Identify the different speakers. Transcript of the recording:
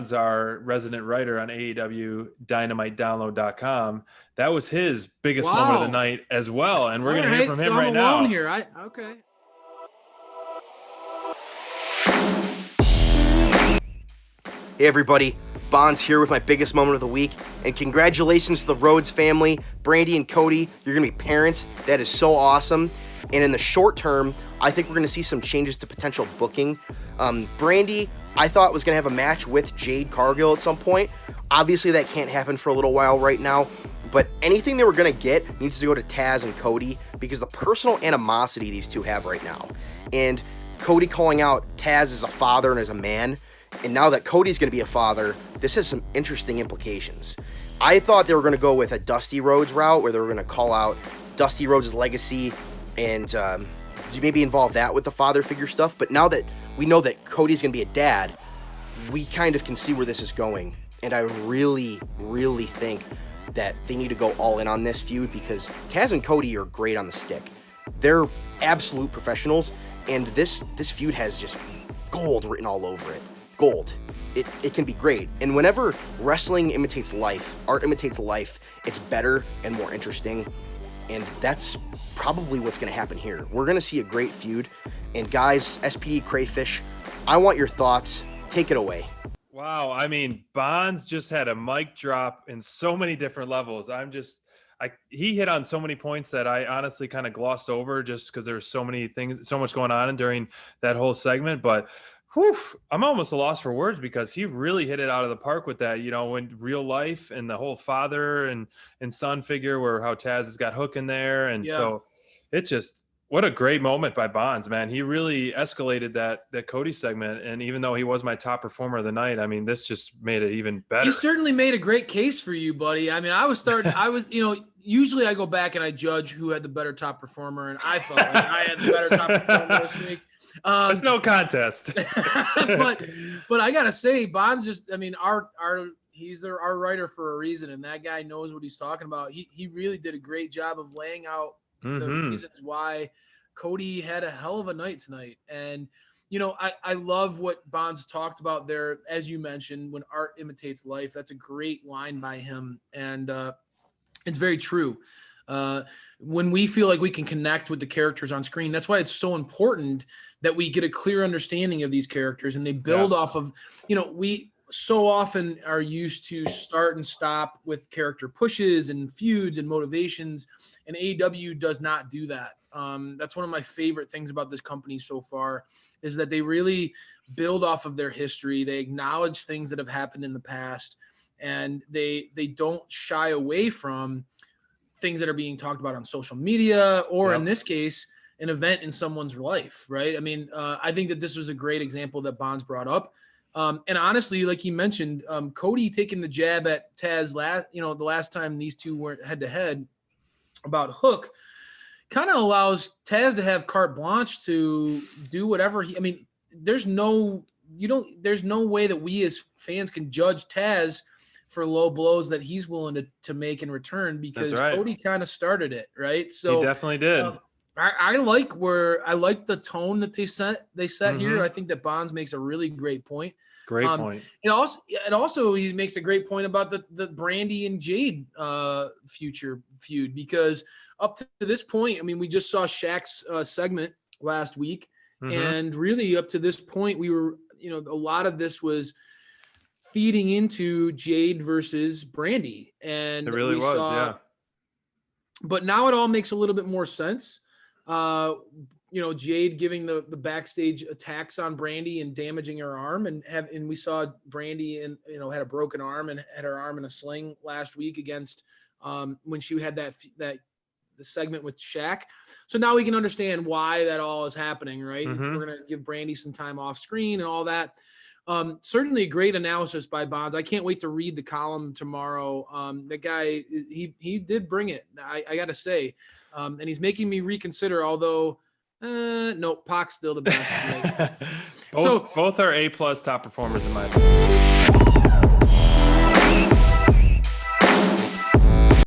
Speaker 1: Bonds, our resident writer on AEW Dynamite Download.com, that was his biggest moment of the night as well. And we're going to hear from him right now.
Speaker 2: I'm alone here. Okay.
Speaker 3: Hey everybody, Bonds here with my biggest moment of the week, and congratulations to the Rhodes family, Brandy and Cody. You're going to be parents. That is so awesome. And in the short term, I think we're going to see some changes to potential booking. Brandy, I thought was going to have a match with Jade Cargill at some point. Obviously, that can't happen for a little while right now, but anything they were going to get needs to go to Taz and Cody because the personal animosity these two have right now. And Cody calling out Taz as a father and as a man, and now that Cody's going to be a father, this has some interesting implications. I thought they were going to go with a Dusty Rhodes route where they were going to call out Dusty Rhodes' legacy and maybe involve that with the father figure stuff. But now that we know that Cody's going to be a dad, we kind of can see where this is going. And I really, really think that they need to go all in on this feud because Taz and Cody are great on the stick. They're absolute professionals, and this feud has just gold written all over it. Gold. It can be great. And whenever wrestling imitates life, art imitates life, it's better and more interesting. And that's probably what's going to happen here. We're going to see a great feud. And guys, SPD Crayfish, I want your thoughts. Take it away.
Speaker 1: Wow. I mean, Bonds just had a mic drop in so many different levels. He hit on so many points that I honestly kind of glossed over just because there's so many things, so much going on during that whole segment. But I'm almost a loss for words because he really hit it out of the park with that, when real life and the whole father and son figure where how Taz has got Hook in there. And so it's just, what a great moment by Bonds, man. He really escalated that Cody segment. And even though he was my top performer of the night, I mean, this just made it even better.
Speaker 2: He certainly made a great case for you, buddy. I mean, usually I go back and I judge who had the better top performer. And I felt like I had the better top performer this week.
Speaker 1: There's no contest.
Speaker 2: but I gotta say, Bonds he's our writer for a reason, and that guy knows what he's talking about. He really did a great job of laying out the reasons why Cody had a hell of a night tonight. And I love what Bonds talked about there, as you mentioned, when art imitates life. That's a great line by him, and it's very true. When we feel like we can connect with the characters on screen, that's why it's so important that we get a clear understanding of these characters and they build off of, we so often are used to start and stop with character pushes and feuds and motivations, and AEW does not do that. That's one of my favorite things about this company so far is that they really build off of their history. They acknowledge things that have happened in the past, and they don't shy away from things that are being talked about on social media or in this case, an event in someone's life, right? I mean, I think that this was a great example that Bonds brought up. And honestly, like you mentioned, Cody taking the jab at Taz the last time these two went head to head about Hook kind of allows Taz to have carte blanche to do whatever there's no way that we as fans can judge Taz for low blows that he's willing to make in return because Cody kind of started it, right? So
Speaker 1: he definitely did.
Speaker 2: I like the tone that they set here. I think that Bonds makes a really great point.
Speaker 1: Great point.
Speaker 2: And also he makes a great point about the Brandy and Jade future feud, because up to this point, I mean, we just saw Shaq's segment last week, and really up to this point, we were, a lot of this was feeding into Jade versus Brandy, and
Speaker 1: it really was.
Speaker 2: But now it all makes a little bit more sense. Jade giving the backstage attacks on Brandy and damaging her arm, and we saw Brandy had a broken arm and had her arm in a sling last week against when she had the segment with Shaq. So now we can understand why that all is happening, right? We're gonna give Brandy some time off screen and all that. Certainly a great analysis by Bonds. I can't wait to read the column tomorrow. That guy, he did bring it. I got to say, and he's making me reconsider. Although, no, Pac's still the best.
Speaker 1: Both are A+ top performers in my opinion.